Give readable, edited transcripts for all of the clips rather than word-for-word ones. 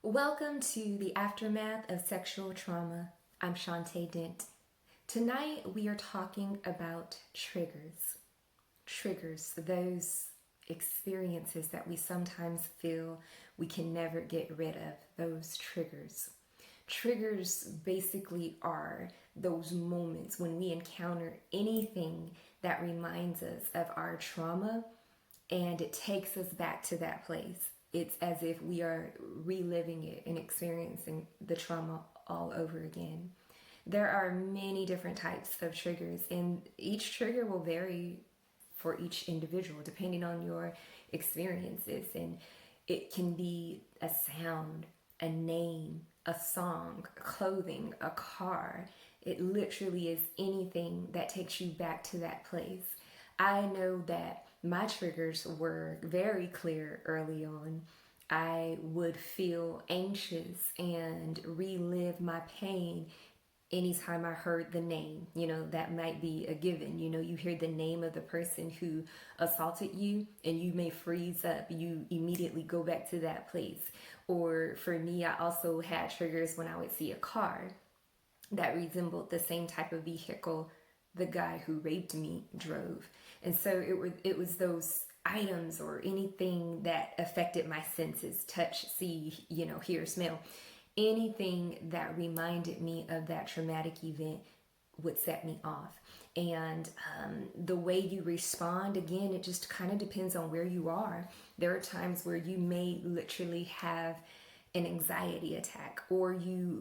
Welcome to the aftermath of sexual trauma. I'm Shantae Dent. Tonight we are talking about triggers. Triggers, those experiences that we sometimes feel we can never get rid of, those triggers. Triggers basically are those moments when we encounter anything that reminds us of our trauma and it takes us back to that place. It's as if we are reliving it and experiencing the trauma all over again. There are many different types of triggers, and each trigger will vary for each individual depending on your experiences. And it can be a sound, a name, a song, clothing, a car. It literally is anything that takes you back to that place. I know that my triggers were very clear early on. I would feel anxious and relive my pain anytime I heard the name. That might be a given. You hear the name of the person who assaulted you and you may freeze up. You immediately go back to that place. Or for me, I also had triggers when I would see a car that resembled the same type of vehicle the guy who raped me drove. And so it was those items or anything that affected my senses, touch, see, hear, smell. Anything that reminded me of that traumatic event would set me off. And the way you respond, again, it just kind of depends on where you are. There are times where you may literally have an anxiety attack, or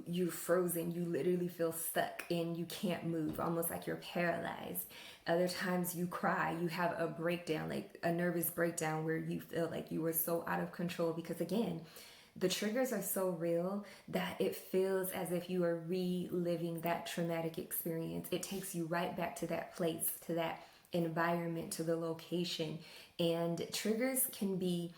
you're frozen, you literally feel stuck and you can't move, almost like you're paralyzed. Other times you cry, you have a breakdown, like a nervous breakdown where you feel like you were so out of control, because again, the triggers are so real that it feels as if you are reliving that traumatic experience. It takes you right back to that place, to that environment, to the location. And triggers can be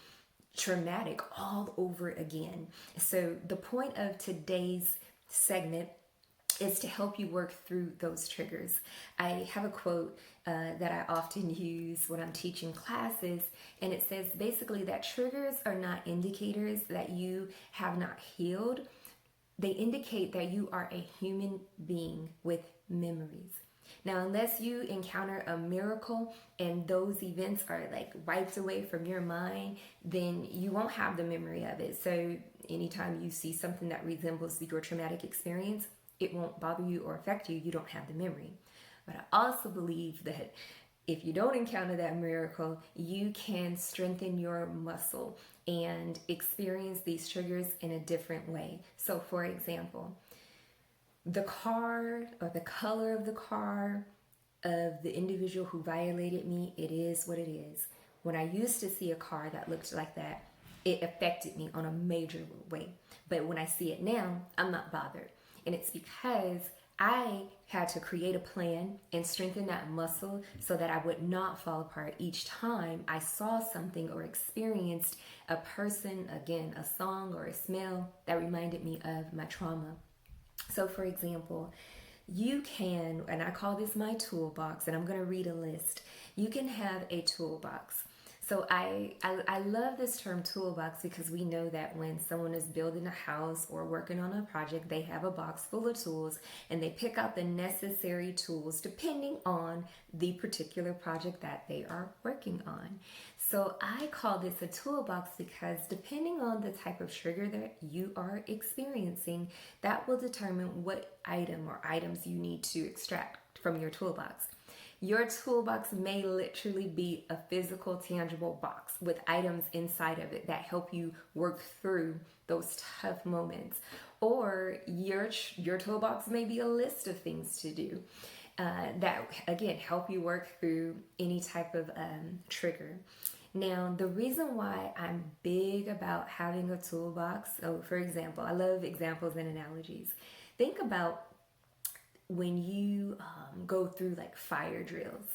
traumatic all over again. So the point of today's segment is to help you work through those triggers. I have a quote that I often use when I'm teaching classes, and it says basically that triggers are not indicators that you have not healed. They indicate that you are a human being with memories. Now, unless you encounter a miracle and those events are like wiped away from your mind, then you won't have the memory of it. So anytime you see something that resembles your traumatic experience, it won't bother you or affect you. You don't have the memory. But I also believe that if you don't encounter that miracle, you can strengthen your muscle and experience these triggers in a different way. So for example, the car or the color of the car of the individual who violated me, it is what it is. When I used to see a car that looked like that, it affected me on a major way. But when I see it now, I'm not bothered. And it's because I had to create a plan and strengthen that muscle so that I would not fall apart each time I saw something or experienced a person, again, a song or a smell that reminded me of my trauma. So for example, you can, and I call this my toolbox, and I'm going to read a list. You can have a toolbox. So I love this term toolbox because we know that when someone is building a house or working on a project, they have a box full of tools and they pick out the necessary tools depending on the particular project that they are working on. So I call this a toolbox because depending on the type of trigger that you are experiencing, that will determine what item or items you need to extract from your toolbox. Your toolbox may literally be a physical, tangible box with items inside of it that help you work through those tough moments. Or your toolbox may be a list of things to do that, again, help you work through any type of trigger. Now, the reason why I'm big about having a toolbox, so for example, I love examples and analogies. Think about when you go through like fire drills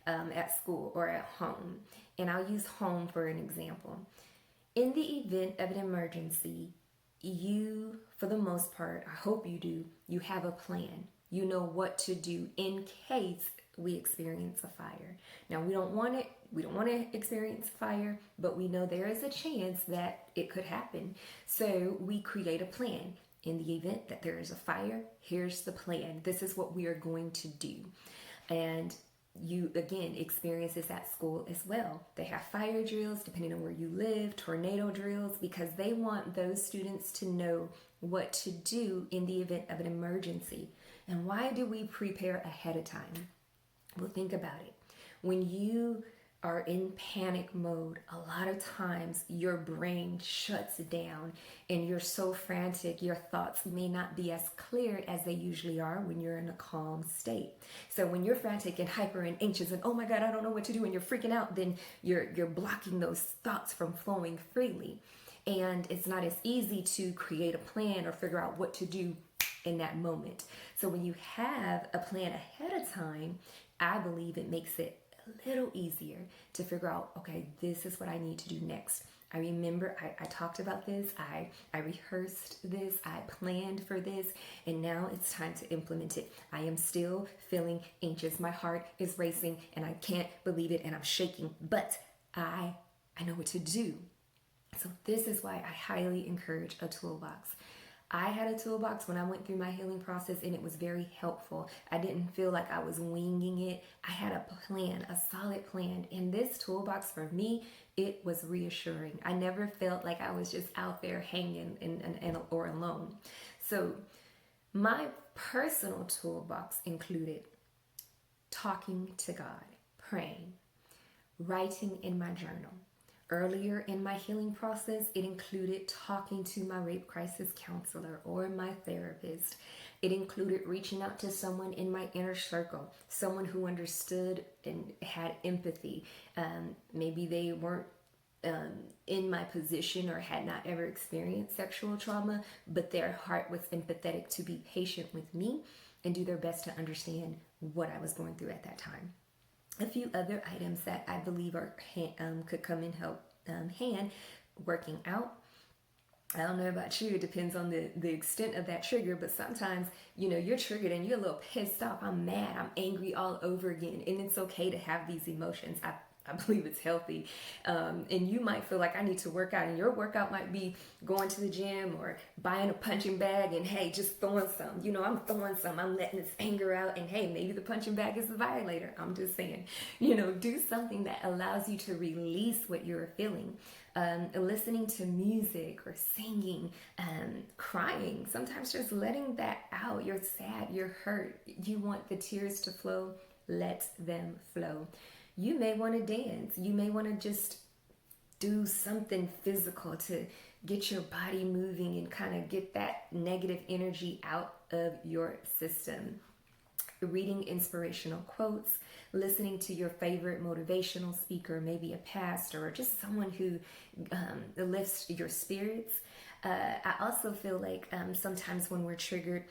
at school or at home, and I'll use home for an example. In the event of an emergency, you, for the most part, I hope you do, you have a plan. You know what to do in case we experience a fire. Now we don't want it. We don't want to experience fire, but we know there is a chance that it could happen. So we create a plan. In the event that there is a fire, here's the plan. This is what we are going to do. And you, again, experience this at school as well. They have fire drills depending on where you live, tornado drills, because they want those students to know what to do in the event of an emergency. And why do we prepare ahead of time? Well, think about it. When you are in panic mode, a lot of times your brain shuts down and you're so frantic, your thoughts may not be as clear as they usually are when you're in a calm state. So when you're frantic and hyper and anxious and oh my God, I don't know what to do, and you're freaking out, then you're blocking those thoughts from flowing freely. And it's not as easy to create a plan or figure out what to do in that moment. So when you have a plan ahead of time, I believe it makes it a little easier to figure out, okay, this is what I need to do next. I remember I talked about this, I rehearsed this, I planned for this, and now it's time to implement it. I am still feeling anxious. My heart is racing and I can't believe it and I'm shaking, but I know what to do. So this is why I highly encourage a toolbox. I had a toolbox when I went through my healing process and it was very helpful. I didn't feel like I was winging it. I had a plan, a solid plan. And this toolbox for me, it was reassuring. I never felt like I was just out there hanging or alone. So my personal toolbox included talking to God, praying, writing in my journal. Earlier in my healing process, it included talking to my rape crisis counselor or my therapist. It included reaching out to someone in my inner circle, someone who understood and had empathy. Maybe they weren't in my position or had not ever experienced sexual trauma, but their heart was empathetic to be patient with me and do their best to understand what I was going through at that time. A few other items that I believe are could come in help hand, working out. I don't know about you, it depends on the extent of that trigger, but sometimes, you're triggered and you're a little pissed off. I'm mad, I'm angry all over again, and it's okay to have these emotions. I believe it's healthy. And you might feel like I need to work out, and your workout might be going to the gym or buying a punching bag and hey, just throwing some. I'm throwing some. I'm letting this anger out, and hey, maybe the punching bag is the violator. I'm just saying, do something that allows you to release what you're feeling. Listening to music or singing, crying. Sometimes just letting that out. You're sad, you're hurt. You want the tears to flow. Let them flow. You may want to dance. You may want to just do something physical to get your body moving and kind of get that negative energy out of your system. Reading inspirational quotes, listening to your favorite motivational speaker, maybe a pastor or just someone who lifts your spirits. I also feel like sometimes when we're triggered,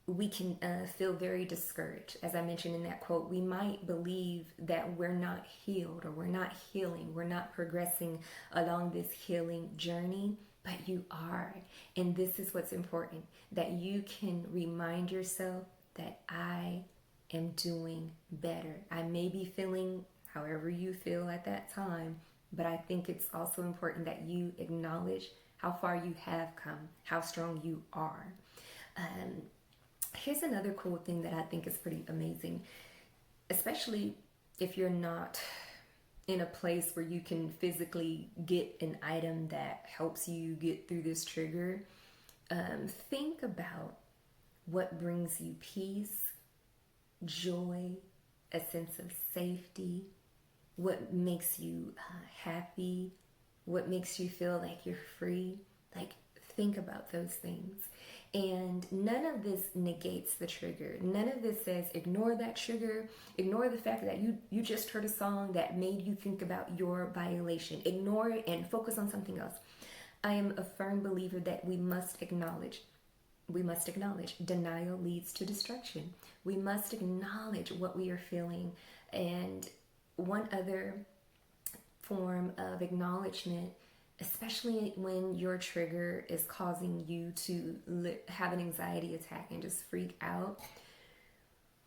we can feel very discouraged. As I mentioned in that quote, we might believe that we're not healed or we're not healing, we're not progressing along this healing journey, but you are. And this is what's important, that you can remind yourself that I am doing better. I may be feeling however you feel at that time, but I think it's also important that you acknowledge how far you have come, how strong you are. Here's another cool thing that I think is pretty amazing, especially if you're not in a place where you can physically get an item that helps you get through this trigger. Think about what brings you peace, joy, a sense of safety, what makes you happy, what makes you feel like you're free. Think about those things. And none of this negates the trigger. None of this says ignore that trigger, ignore the fact that you just heard a song that made you think about your violation. Ignore it and focus on something else. I am a firm believer that we must acknowledge denial leads to destruction. We must acknowledge what we are feeling. And one other form of acknowledgement, especially when your trigger is causing you to have an anxiety attack and just freak out.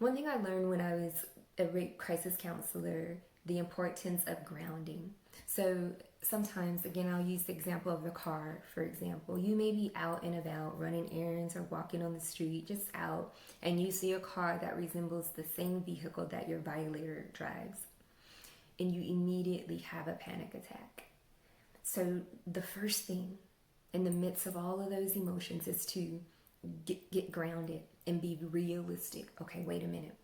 One thing I learned when I was a rape crisis counselor, the importance of grounding. So sometimes, again, I'll use the example of the car, for example. You may be out and about running errands or walking on the street, just out, and you see a car that resembles the same vehicle that your violator drives, and you immediately have a panic attack. So the first thing in the midst of all of those emotions is to get grounded and be realistic. Okay, wait a minute.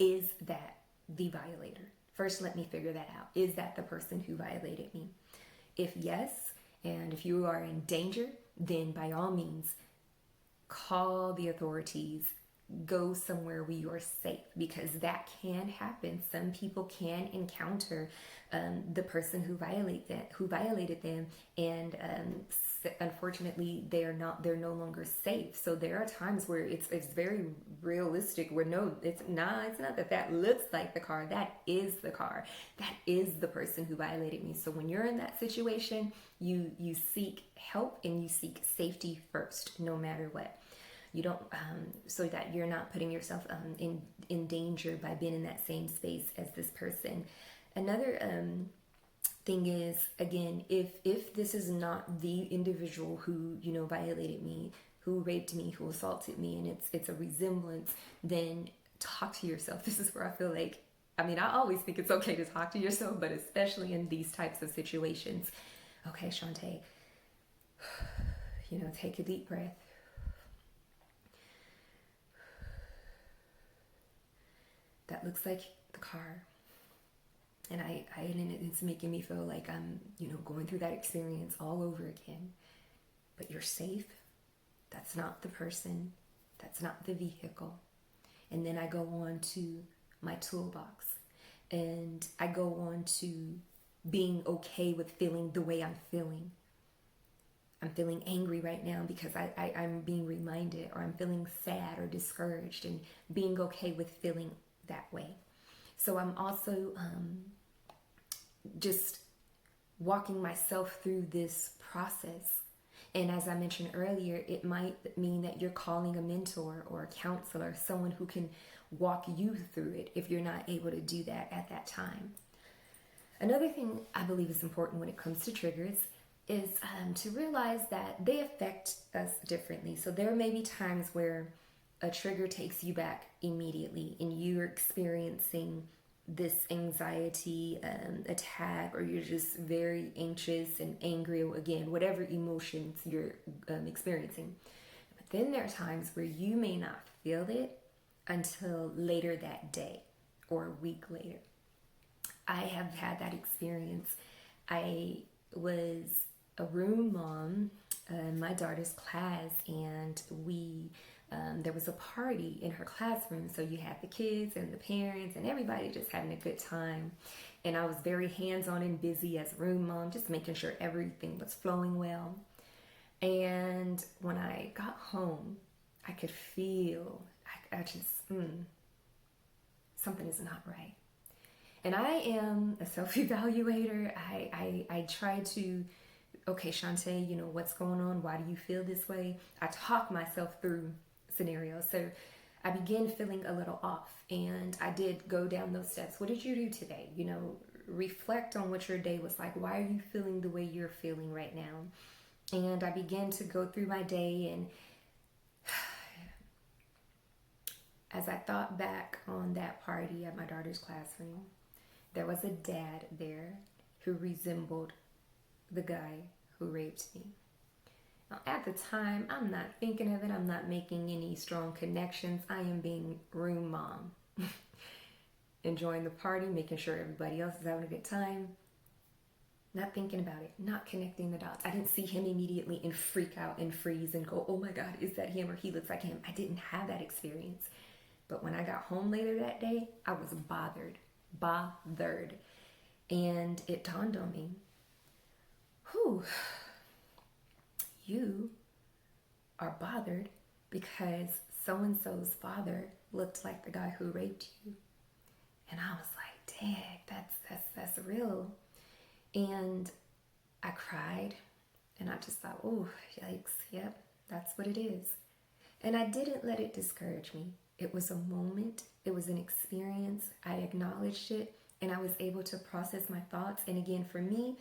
Is that the violator? First, let me figure that out. Is that the person who violated me? If yes, and if you are in danger, then by all means, call the authorities. Go somewhere where you are safe, because that can happen. Some people can encounter the person who violated them, and unfortunately, they're no longer safe. So there are times where it's very realistic. Where no, it's not that looks like the car. That is the car. That is the person who violated me. So when you're in that situation, you seek help and you seek safety first, no matter what. You don't, so that you're not putting yourself in danger by being in that same space as this person. Another thing is, again, if this is not the individual who violated me, who raped me, who assaulted me, and it's a resemblance, then talk to yourself. This is where I feel like, I always think it's okay to talk to yourself, but especially in these types of situations. Okay, Shantae, take a deep breath. That looks like the car. And it's making me feel like I'm, going through that experience all over again. But you're safe. That's not the person. That's not the vehicle. And then I go on to my toolbox. And I go on to being okay with feeling the way I'm feeling. I'm feeling angry right now because I'm being reminded, or I'm feeling sad or discouraged, and being okay with feeling that way. So I'm also just walking myself through this process. And as I mentioned earlier, it might mean that you're calling a mentor or a counselor, someone who can walk you through it if you're not able to do that at that time. Another thing I believe is important when it comes to triggers is to realize that they affect us differently. So there may be times where a trigger takes you back immediately and you're experiencing this anxiety attack, or you're just very anxious and angry, again, whatever emotions you're experiencing. But then there are times where you may not feel it until later that day or a week later. I have had that experience. I was a room mom in my daughter's class, and there was a party in her classroom. So you had the kids and the parents and everybody just having a good time. And I was very hands-on and busy as room mom, just making sure everything was flowing well. And when I got home, I could feel, something is not right. And I am a self-evaluator. I try to, okay, Shantae, what's going on? Why do you feel this way? I talk myself through scenarios. So I began feeling a little off, and I did go down those steps. What did you do today? Reflect on what your day was like. Why are you feeling the way you're feeling right now? And I began to go through my day, and as I thought back on that party at my daughter's classroom, there was a dad there who resembled the guy who raped me. Now, at the time, I'm not thinking of it. I'm not making any strong connections. I am being room mom. Enjoying the party, making sure everybody else is having a good time. Not thinking about it, not connecting the dots. I didn't see him immediately and freak out and freeze and go, oh my God, is that him, or he looks like him? I didn't have that experience. But when I got home later that day, I was bothered. And it dawned on me, you are bothered because so-and-so's father looked like the guy who raped you. And I was like, dang, that's real. And I cried, and I just thought, yikes, yep, that's what it is. And I didn't let it discourage me. It was a moment, it was an experience. I acknowledged it and I was able to process my thoughts. And again, for me,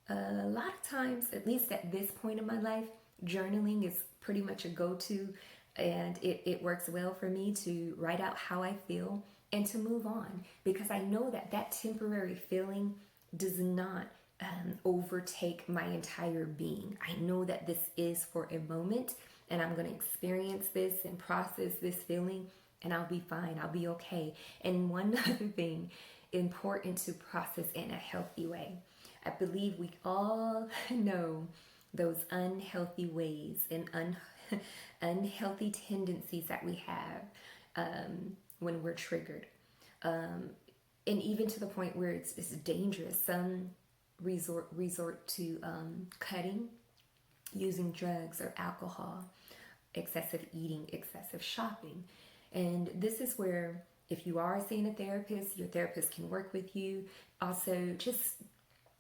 a lot of times, at least at this point in my life, journaling is pretty much a go-to, and it works well for me to write out how I feel and to move on, because I know that that temporary feeling does not overtake my entire being. I know that this is for a moment and I'm going to experience this and process this feeling, and I'll be fine. I'll be okay. And one other thing important to process in a healthy way. I believe we all know those unhealthy ways and unhealthy tendencies that we have when we're triggered. And even to the point where it's dangerous. Some resort to cutting, using drugs or alcohol, excessive eating, excessive shopping. And this is where, if you are seeing a therapist, your therapist can work with you. Also, just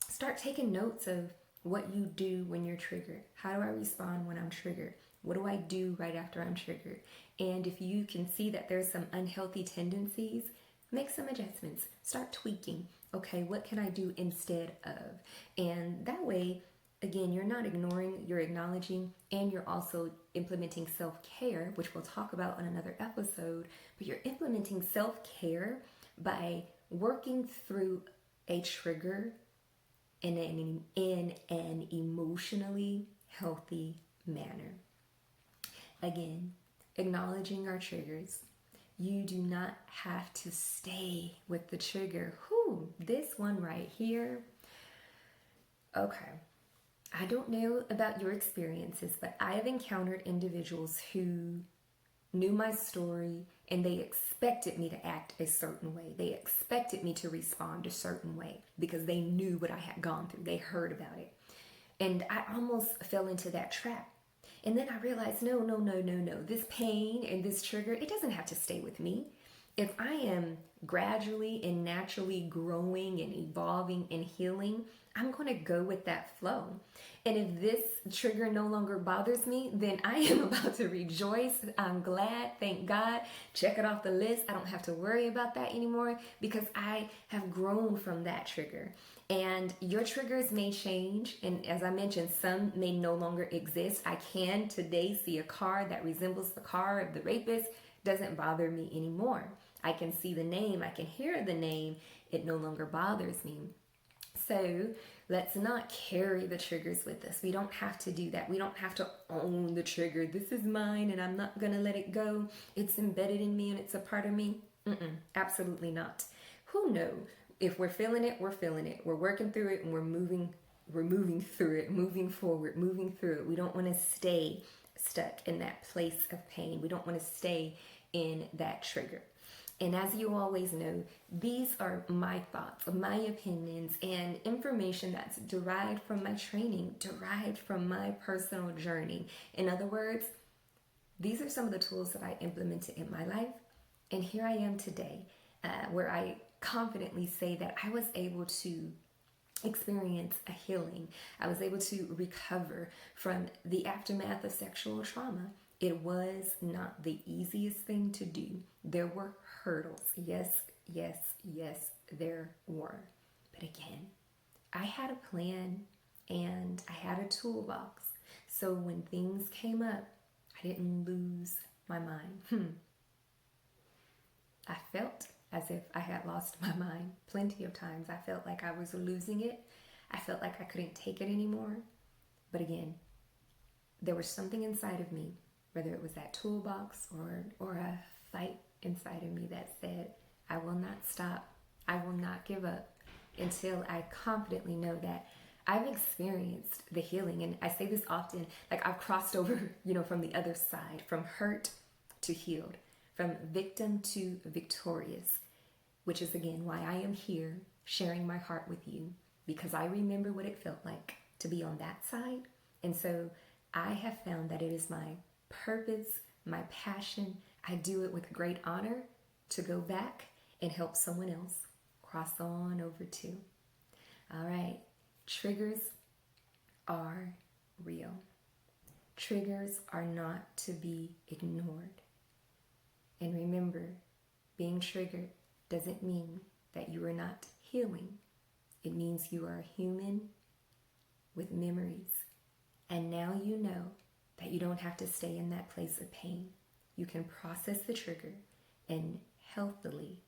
start taking notes of what you do when you're triggered. How do I respond when I'm triggered? What do I do right after I'm triggered? And if you can see that there's some unhealthy tendencies, make some adjustments. Start tweaking. Okay, what can I do instead of? And that way, again, you're not ignoring, you're acknowledging, and you're also implementing self-care, which we'll talk about on another episode. But you're implementing self-care by working through a trigger in an emotionally healthy manner. Again, acknowledging our triggers. You do not have to stay with the trigger. This one right here. Okay. I don't know about your experiences, but I have encountered individuals who knew my story and they expected me to act a certain way. They expected me to respond a certain way because they knew what I had gone through. They heard about it. And I almost fell into that trap. And then I realized, no. This pain and this trigger, it doesn't have to stay with me. If I am gradually and naturally growing and evolving and healing, I'm going to go with that flow. And if this trigger no longer bothers me, then I am about to rejoice. I'm glad, thank God. Check it off the list. I don't have to worry about that anymore because I have grown from that trigger. And your triggers may change. And as I mentioned, some may no longer exist. I can today see a car that resembles the car of the rapist. Doesn't bother me anymore. I can see the name. I can hear the name. It no longer bothers me. So let's not carry the triggers with us. We don't have to do that. We don't have to own the trigger. This is mine and I'm not going to let it go. It's embedded in me and it's a part of me. Absolutely not. Who knows? If we're feeling it, we're feeling it. We're working through it and we're moving through it, moving forward, moving through it. We don't want to stay stuck in that place of pain. We don't want to stay in that trigger. And as you always know, these are my thoughts, my opinions, and information that's derived from my training, derived from my personal journey. In other words, these are some of the tools that I implemented in my life. And here I am today, where I confidently say that I was able to experience a healing. I was able to recover from the aftermath of sexual trauma. It was not the easiest thing to do. There were hurdles. Yes, there were. But again, I had a plan and I had a toolbox. So when things came up, I didn't lose my mind. I felt as if I had lost my mind plenty of times. I felt like I was losing it. I felt like I couldn't take it anymore. But again, there was something inside of me, whether it was that toolbox or a fight inside of me that said, I will not stop. I will not give up until I confidently know that I've experienced the healing. And I say this often, like I've crossed over, from the other side, from hurt to healed, from victim to victorious, which is again why I am here sharing my heart with you, because I remember what it felt like to be on that side. And so I have found that it is my purpose, my passion. I do it with great honor to go back and help someone else cross on over too. All right, triggers are real. Triggers are not to be ignored. And remember, being triggered doesn't mean that you are not healing. It means you are a human with memories. And now you know that you don't have to stay in that place of pain. You can process the trigger and healthily,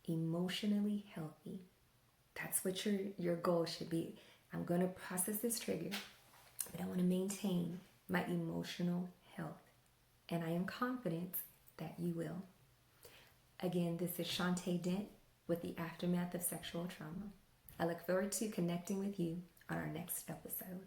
emotionally healthy. That's what your goal should be. I'm going to process this trigger, but I want to maintain my emotional health. And I am confident that you will. Again, this is Shantae Dent with the Aftermath of Sexual Trauma. I look forward to connecting with you on our next episode.